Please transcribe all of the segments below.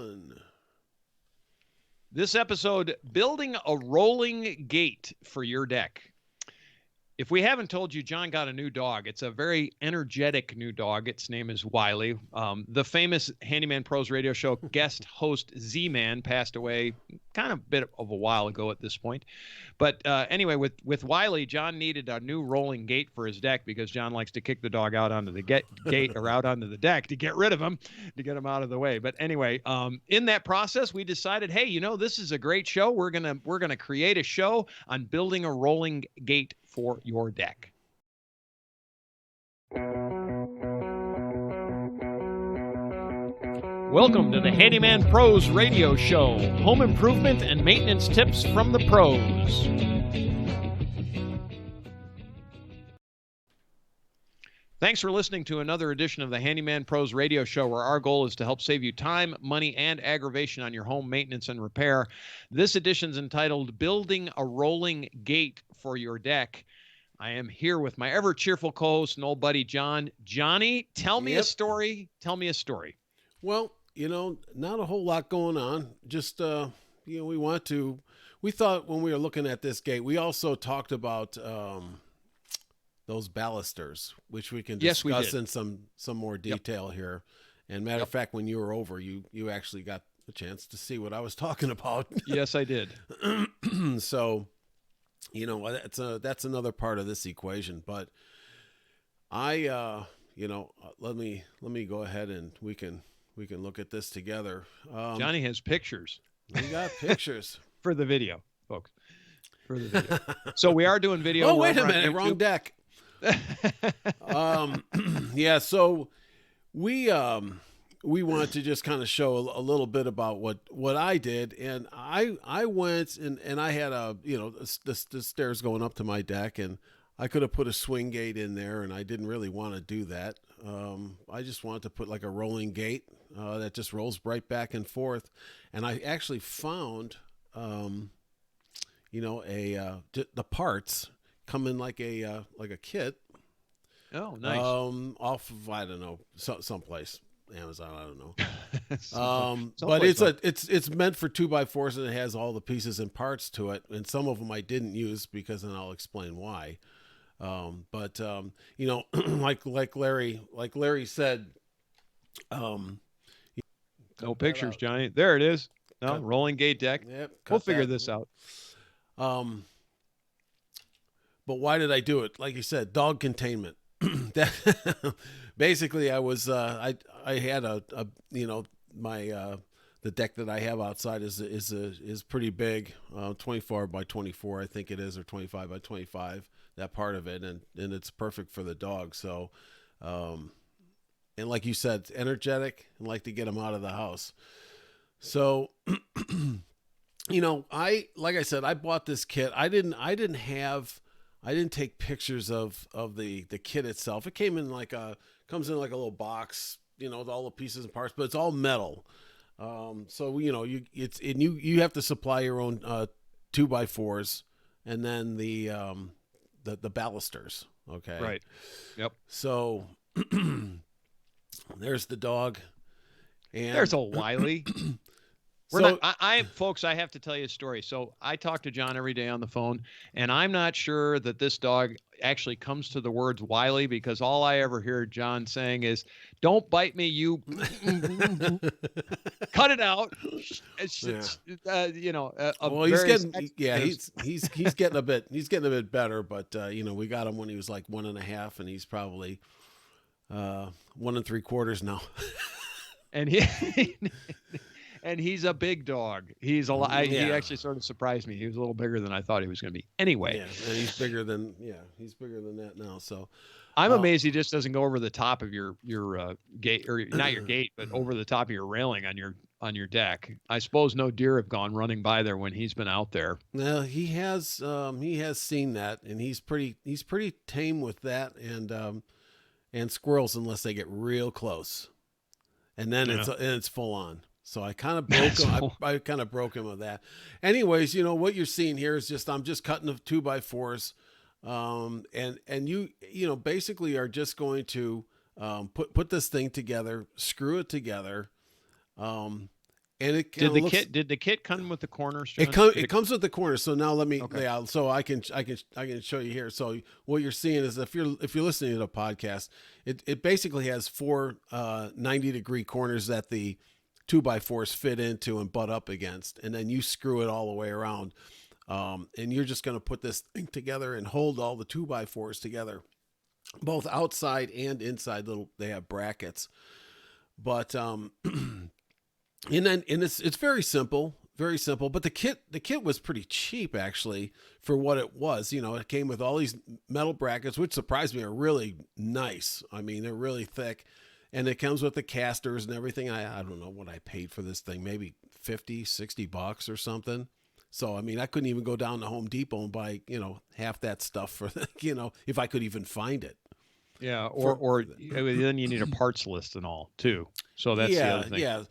1. This episode, building a rolling gate for your deck. If we haven't told you, John got a new dog. It's a very energetic new dog. Its name is Wiley. The famous Handyman Pros radio show guest host Z-Man passed away kind of a bit of a while ago at this point. But anyway, with Wiley, John needed a new rolling gate for his deck because John likes to kick the dog out onto the gate or out onto the deck to get rid of him, to get him out of the way. But anyway, in that process, we decided, hey, this is a great show. We're gonna create a show on building a rolling gate for your deck. Welcome to the Handyman Pros radio show. Home improvement and maintenance tips from the pros. Thanks for listening to another edition of the Handyman Pros radio show, where our goal is to help save you time, money, and aggravation on your home maintenance and repair. This edition's entitled Building a Rolling Gate for Your Deck. I am here with my ever cheerful co-host and old buddy, John. Johnny, tell me a story. Tell me a story. Well, not a whole lot going on. Just, we thought when we were looking at this gate, we also talked about those balusters, which we can discuss in some more detail here. And matter of fact, when you were over, you actually got a chance to see what I was talking about. Yes, I did. So, that's another part of this equation. But I, let me go ahead and we can look at this together. Johnny has pictures. We got pictures for the video, folks. For the video. So we are doing video. Oh, wait a minute, wrong deck. Yeah. So we wanted to just kind of show a little bit about what I did, and I went and I had the stairs going up to my deck, and I could have put a swing gate in there, and I didn't really want to do that. I just wanted to put like a rolling gate that just rolls right back and forth, and I actually found the parts come in like a kit. Oh, nice. Off of, I don't know, someplace. Amazon, I don't know. But it's meant for 2x4s, and it has all the pieces and parts to it. And some of them I didn't use because, and I'll explain why. Like Larry said, no pictures, Johnny. There it is. No, rolling gate deck. Yep, we'll figure this out. But why did I do it? Like you said, dog containment. That basically, I was I had the deck that I have outside is pretty big, 24 by 24, I think it is, or 25 by 25. That part of it, and it's perfect for the dog. So, and like you said, it's energetic and like to get them out of the house. So, like I said, I bought this kit. I didn't take pictures of the kit itself. It comes in like a little box, with all the pieces and parts, but it's all metal. So you have to supply your own 2x4s, and then the balusters. Okay. Right. Yep. So there's the dog, and there's a Wiley. Folks, I have to tell you a story. So I talk to John every day on the phone, and I'm not sure that this dog actually comes to the words Wiley, because all I ever hear John saying is, "Don't bite me, you." Cut it out. He's getting a bit better, but we got him when he was like 1.5, and he's probably 1 3/4 now. And and he's a big dog. He's a lot. Yeah. He actually sort of surprised me. He was a little bigger than I thought he was going to be. Anyway, and he's bigger than that now. So I'm amazed he just doesn't go over the top of your gate, or not your gate, but over the top of your railing on your deck. I suppose no deer have gone running by there when he's been out there. No, he has seen that, and he's pretty tame with that, and squirrels, unless they get real close, and then it's full on. So I kind of broke him. I kind of broke him of that. Anyways, what you're seeing here is I'm just cutting the 2x4s, and you basically are just going to put this thing together, screw it together, And it Did the looks, kit did the kit come with the corners, it John? comes with the corners. So now let me Okay. lay out so I can show you here. So what you're seeing is if you're listening to the podcast, it basically has four 90-degree corners that the 2x4s fit into and butt up against, and then you screw it all the way around. And you're just going to put this thing together and hold all the 2x4s together, both outside and inside. They have brackets, but and it's very simple, very simple. But the kit was pretty cheap actually for what it was. You know, it came with all these metal brackets, which surprised me are really nice. I mean, they're really thick, and it comes with the casters and everything. I don't know what I paid for this thing, maybe $50-$60 or something. So I mean, I couldn't even go down to Home Depot and buy half that stuff for if I could even find it. Yeah, or then you need a parts list and all too. So that's the other thing. Yeah.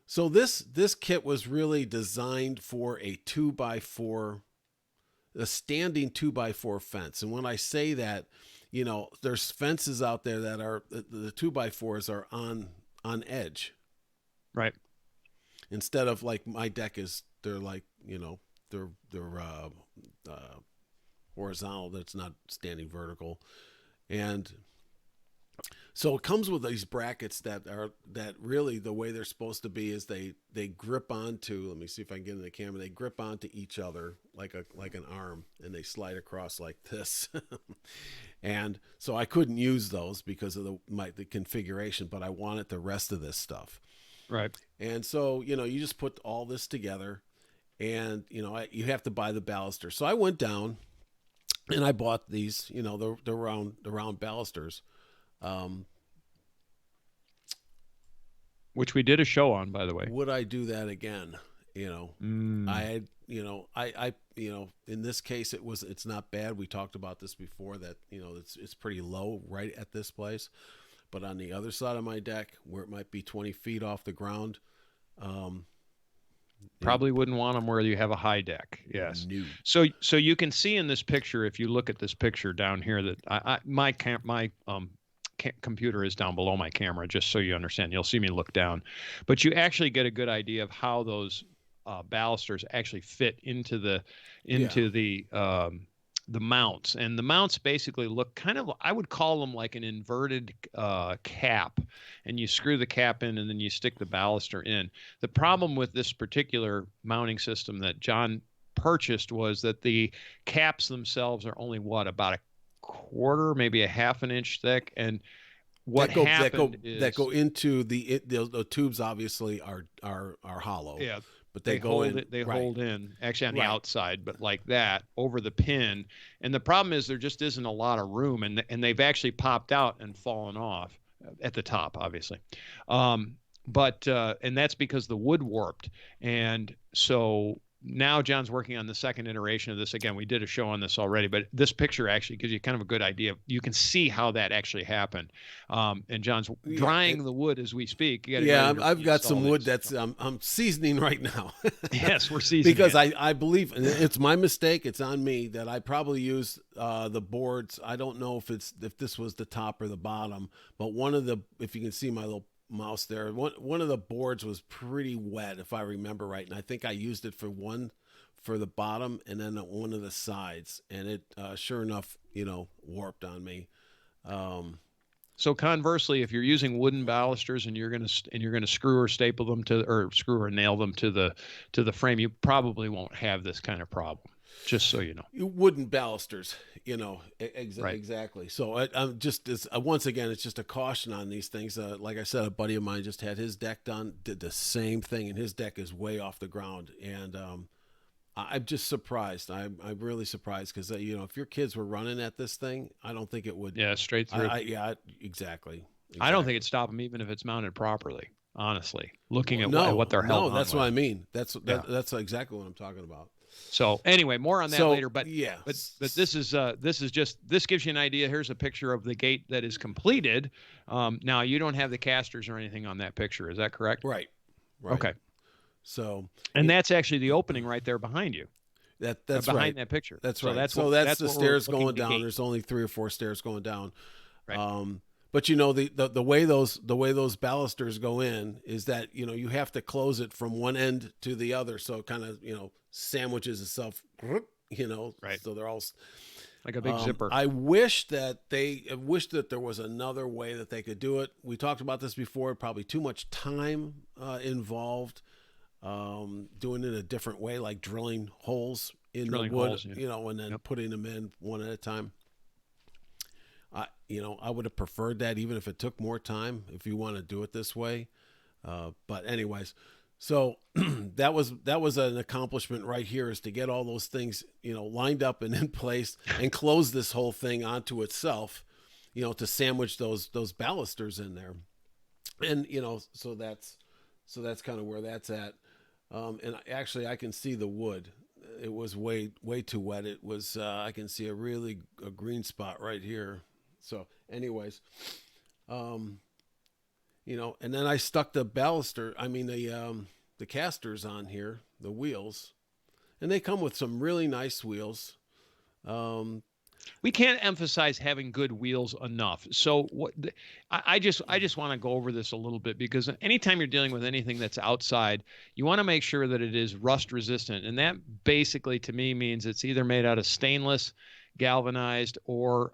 So this kit was really designed for a 2x4, a standing 2x4 fence. And when I say that, there's fences out there that are the 2x4s are on edge, right? Instead of like my deck is, they're like they're horizontal. That's not standing vertical, and so it comes with these brackets that really the way they're supposed to be is they grip onto. Let me see if I can get in the camera. They grip onto each other like an arm, and they slide across like this. And so I couldn't use those because of the configuration, but I wanted the rest of this stuff. Right. And so you just put all this together, and you have to buy the baluster. So I went down and I bought these, the round balusters. Which we did a show on, by the way. Would I do that again? I had, I in this case, it's not bad. We talked about this before that, it's pretty low right at this place, but on the other side of my deck where it might be 20 feet off the ground, probably wouldn't want them where you have a high deck. Yes. No. So you can see in this picture, if you look at this picture down here, that my computer is down below my camera, just so you understand. You'll see me look down, but you actually get a good idea of how those balusters actually fit into the mounts. And the mounts basically look kind of, I would call them like an inverted cap, and you screw the cap in and then you stick the baluster in. The problem with this particular mounting system that John purchased was that the caps themselves are only about a quarter, maybe a half an inch thick. And what happened is that go into the tubes obviously are hollow. Yeah. But they go in. They hold in actually on the outside, but like that over the pin. And the problem is there just isn't a lot of room, and they've actually popped out and fallen off at the top, obviously. But that's because the wood warped. And so now John's working on the second iteration of this. Again, we did a show on this already, but this picture actually gives you kind of a good idea. You can see how that actually happened. And John's drying the wood as we speak. I've got some wood that's I'm seasoning right now. Yes, we're seasoning because I believe, and it's my mistake. It's on me that I probably used the boards. I don't know if this was the top or the bottom, but if you can see my little mouse there, one of the boards was pretty wet, if I remember right, and I think I used it for the bottom and then one of the sides, and it sure enough warped on me. So conversely, if you're using wooden balusters and you're gonna screw or staple them screw or nail them to the frame, you probably won't have this kind of problem. Just so you know, wooden balusters, Right. Exactly. So I'm just once again, it's just a caution on these things. Like I said, a buddy of mine just had his deck done, did the same thing, and his deck is way off the ground. And I'm just surprised. I'm really surprised because if your kids were running at this thing, I don't think it would. Yeah, straight through. Exactly. I don't think it'd stop them even if it's mounted properly. Honestly, looking at what they're held. No, that's what I mean. That's exactly what I'm talking about. So anyway, more on that later. But yeah, but this gives you an idea. Here's a picture of the gate that is completed. Now you don't have the casters or anything on that picture. Is that correct? Right. Okay. So that's actually the opening right there behind you. That's behind that picture. That's right. So that's the stairs going down. There's only 3 or 4 stairs going down. Right. But you know the way those balusters go in is that you have to close it from one end to the other, so it kind of sandwiches itself. Right. So they're all. Like a big zipper. I wish that there was another way that they could do it. We talked about this before. Probably too much time involved. Doing it a different way, like drilling holes in the wood, holes, yeah. and then Yep. putting them in one at a time. I would have preferred that, even if it took more time, if you want to do it this way. But anyways, so that was an accomplishment right here, is to get all those things, lined up and in place and close this whole thing onto itself, to sandwich those balusters in there. And, so that's kind of where that's at. And actually I can see the wood. It was way too wet. It was, I can see a green spot right here. So anyways, and then I stuck the the casters on here, the wheels, and they come with some really nice wheels. We can't emphasize having good wheels enough. So I just want to go over this a little bit, because anytime you're dealing with anything that's outside, you want to make sure that it is rust resistant. And that basically to me means it's either made out of stainless, galvanized, or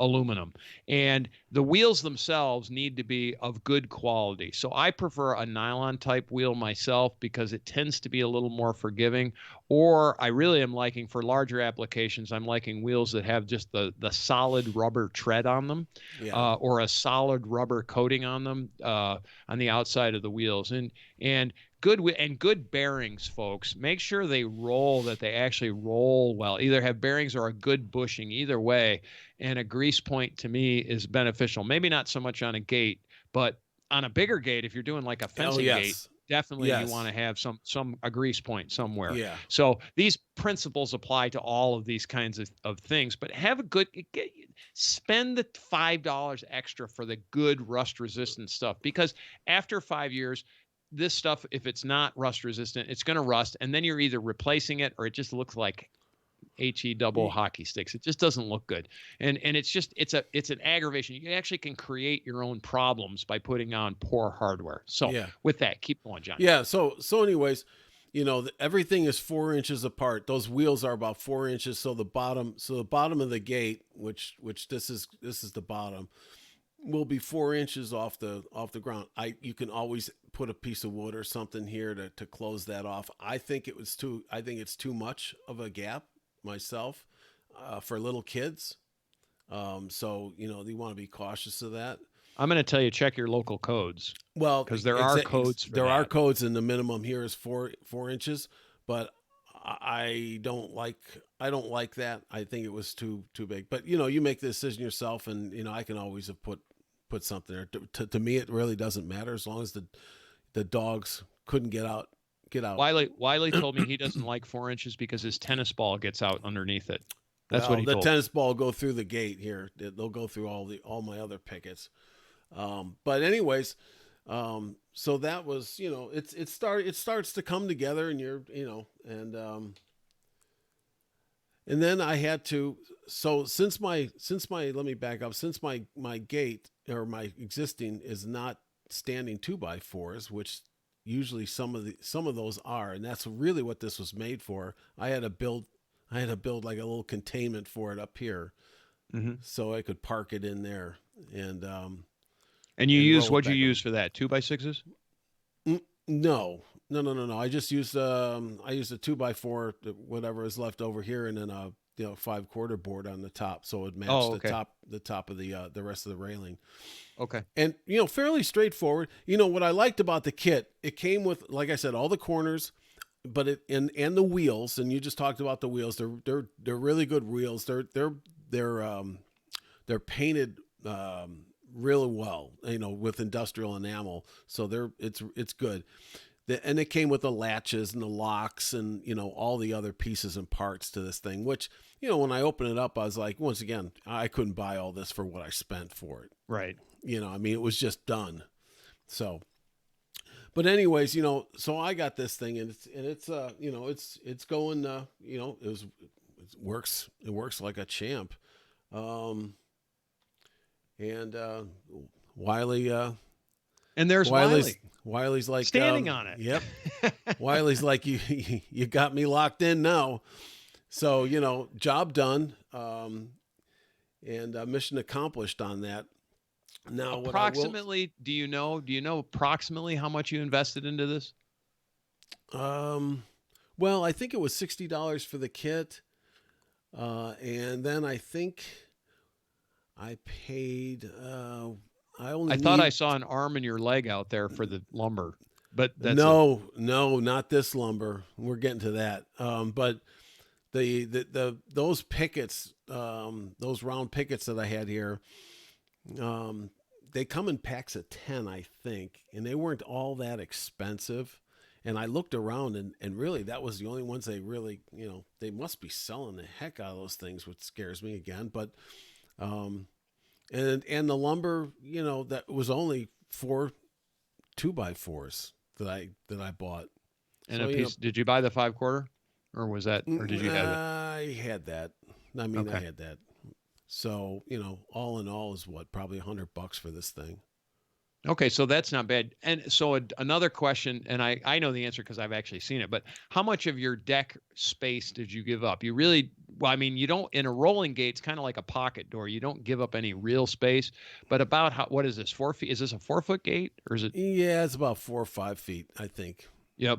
aluminum. And the wheels themselves need to be of good quality. So I prefer a nylon type wheel myself, because it tends to be a little more forgiving. Or I really am liking, for larger applications, I'm liking wheels that have just the solid rubber tread on them, Yeah. or a solid rubber coating on them, on the outside of the wheels. And good bearings, folks. Make sure they roll, that they actually roll well. Either have bearings or a good bushing, either way. And a grease point to me is beneficial. Maybe not so much on a gate, but on a bigger gate, if you're doing like a fencing gate, definitely you want to have a grease point somewhere. Yeah. So these principles apply to all of these kinds of things, but have a good, spend the $5 extra for the good rust resistant stuff, because after 5 years, this stuff, if it's not rust resistant, it's going to rust, and then you're either replacing it, or it just looks like HE double hockey sticks. It just doesn't look good. And it's an aggravation. You actually can create your own problems by putting on poor hardware. So with that, keep going, John. Yeah. So anyways, everything is 4 inches apart. Those wheels are about 4 inches. So the bottom of the gate, which this is the bottom, will be 4 inches off the ground. You can always put a piece of wood or something here to close that off. I think it's too much of a gap myself, for little kids. So you want to be cautious of that. I'm going to tell you, check your local codes. Well, because there are codes for there that. are codes, and the minimum here is 4 inches, but I don't like that. I think it was too big. But you make the decision yourself, and I can always have put something there. To me, it really doesn't matter, as long as the dogs couldn't get out. Wiley told me he doesn't like 4 inches because his tennis ball gets out underneath it. That's what he told me. The tennis ball go through the gate here. They'll go through all my other pickets. But anyways, so that was, it starts to come together, and and then I had to, so since my, let me back up, since my gate, or my existing, is not standing 2x4s, which usually some of those are, and that's really what this was made for. I had to build like a little containment for it up here, so I could park it in there. And what'd you use for that? 2x6s? No. I just used a 2x4, whatever is left over here, and then a 5/4 board on the top, so it matched the top of the rest of the railing. Okay. And fairly straightforward. What I liked about the kit, it came with, like I said, all the corners, but and the wheels. And you just talked about the wheels. They're really good wheels. They're painted really well, with industrial enamel. So it's good. And it came with the latches and the locks and, all the other pieces and parts to this thing, which, when I opened it up, I was like, once again, I couldn't buy all this for what I spent for it. Right. It was just done. So, but anyways, so I got this thing, and it's going, it works like a champ. and Wiley, And there's Wiley Wiley's like standing on it. Yep. Wiley's like, you got me locked in now. So, job done, and mission accomplished on that. Now, approximately, do you know approximately how much you invested into this? Well, I think it was $60 for the kit, and then I think I paid. I thought I saw an arm and your leg out there for the lumber, but that's no, not this lumber. We're getting to that. But those pickets, those round pickets that I had here, they come in packs of 10, I think, and they weren't all that expensive. And I looked around, and really that was the only ones they really, they must be selling the heck out of those things, which scares me again. But, and the lumber, that was only 4 2x4s that I bought. And so, a piece. Did you buy the 5/4, or was that, or did you have it? I had that. I mean, okay. I had that. So all in all is probably $100 for this thing. Okay, so that's not bad. And so another question, and I know the answer because I've actually seen it, but how much of your deck space did you give up? You really, well, I mean, you don't, in a rolling gate, it's kind of like a pocket door. You don't give up any real space, but about what is this, 4 feet? Is this a 4-foot gate or is it? Yeah, it's about 4 or 5 feet, I think. Yep.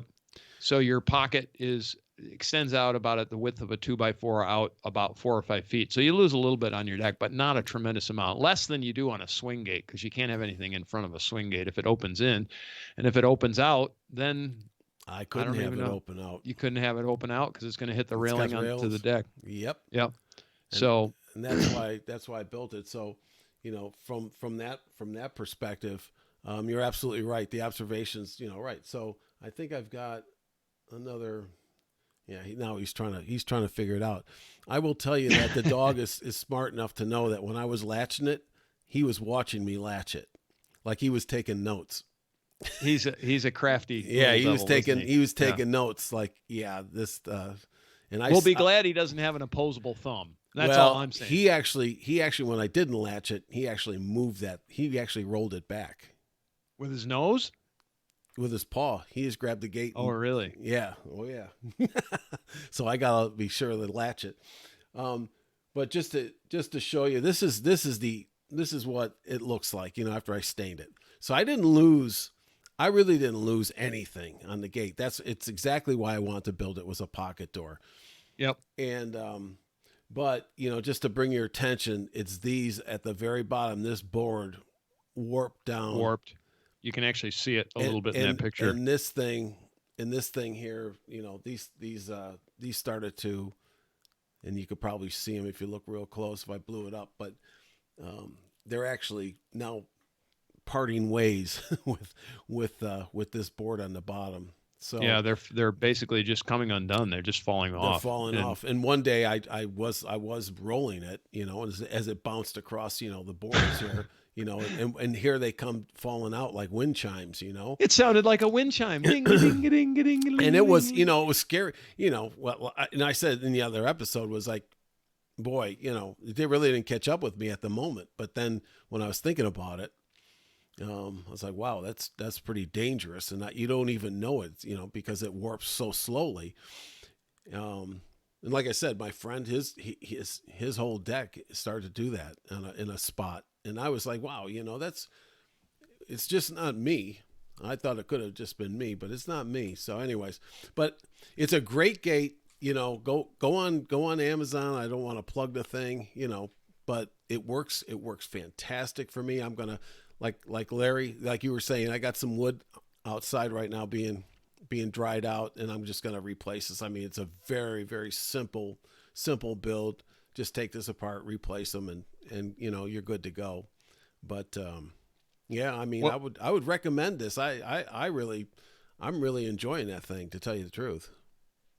So your pocket extends out about at the width of a 2x4 out about 4 or 5 feet. So you lose a little bit on your deck, but not a tremendous amount, less than you do on a swing gate, because you can't have anything in front of a swing gate if it opens in. And if it opens out, then I couldn't have it open out. You couldn't have it open out because it's going to hit the railing onto the deck. Yep. So and that's why I built it. So, from that perspective, you're absolutely right. The observations, right. So I think I've got another. Yeah, now he's trying to figure it out. I will tell you that the dog is smart enough to know that when I was latching it, he was watching me latch it, like he was taking notes. He's a crafty. Yeah, he was taking notes. Like, this. And we'll be glad he doesn't have an opposable thumb. That's all I'm saying. He actually, when I didn't latch it, he actually moved that. He actually rolled it back with his nose. With his paw, he just grabbed the gate. Oh, really? Yeah. Oh, yeah. So I gotta be sure to latch it. But just to show you, this is what it looks like, after I stained it. So I really didn't lose anything on the gate. It's exactly why I wanted to build it, was a pocket door. Yep. And but just to bring your attention, it's these at the very bottom. This board warped down. You can actually see it a little bit in that picture. And this thing here, these started to, and you could probably see them if you look real close if I blew it up, but they're actually now parting ways with this board on the bottom. So yeah, they're basically just coming undone. They're just falling off. They're falling off. And one day I was rolling it, as it bounced across, the boards here. And here they come falling out like wind chimes, It sounded like a wind chime. Ding, ding, ding, ding, ding, and it was, it was scary, and I said in the other episode was like, boy, they really didn't catch up with me at the moment. But then when I was thinking about it, I was like, wow, that's pretty dangerous. And you don't even know it, because it warps so slowly. And like I said, my friend, his whole deck started to do that in a spot. And I was like, wow, it's just not me. I thought it could have just been me, but it's not me. So anyways, but it's a great gate, go on Amazon. I don't want to plug the thing, but it works fantastic for me. I'm going to, like Larry, like you were saying, I got some wood outside right now being dried out, and I'm just going to replace this. I mean, it's a very, very simple build. Just take this apart, replace them, and you're good to go. But yeah, I mean, well, I would recommend this. I'm really enjoying that thing, to tell you the truth.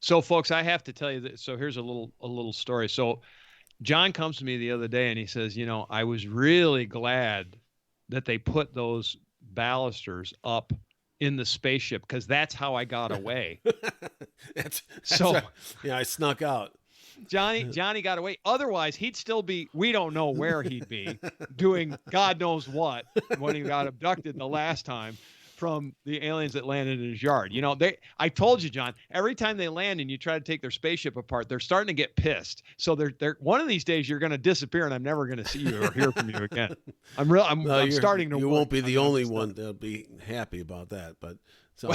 So folks, I have to tell you that. So here's a little story. So John comes to me the other day and he says, I was really glad that they put those balusters up in the spaceship, because that's how I got away. that's so right. Yeah, I snuck out. Johnny got away. Otherwise, he'd still be, we don't know where he'd be, doing God knows what when he got abducted the last time from the aliens that landed in his yard. You know, I told you, John, every time they land and you try to take their spaceship apart, they're starting to get pissed. So they're one of these days you're going to disappear and I'm never going to see you or hear from you again. I'm starting to. You won't be the only one that'll be happy about that, but so.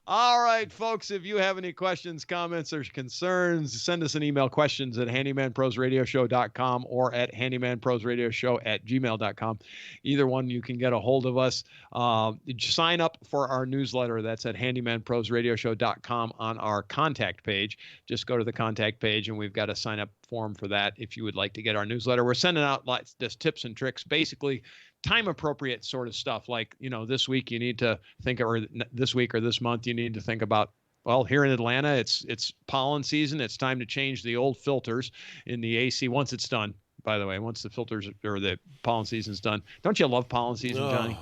All right, folks, if you have any questions, comments, or concerns, send us an email, questions at handymanprosradioshow.com or at handymanprosradioshow@gmail.com. Either one, you can get a hold of us. Sign up for our newsletter. That's at handymanprosradioshow.com on our contact page. Just go to the contact page, and we've got a sign-up form for that if you would like to get our newsletter. We're sending out lots of tips and tricks, basically time appropriate sort of stuff. Like, you know, this week you need to think, or this week or this month you need to think about, well, here in Atlanta, it's pollen season. It's time to change the old filters in the AC once it's done. By the way, once the filters or the pollen season's done. Don't you love pollen season, Johnny?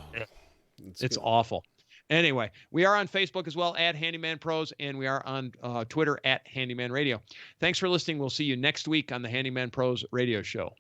It's awful. Anyway, we are on Facebook as well at Handyman Pros, and we are on Twitter at Handyman Radio. Thanks for listening. We'll see you next week on the Handyman Pros Radio Show.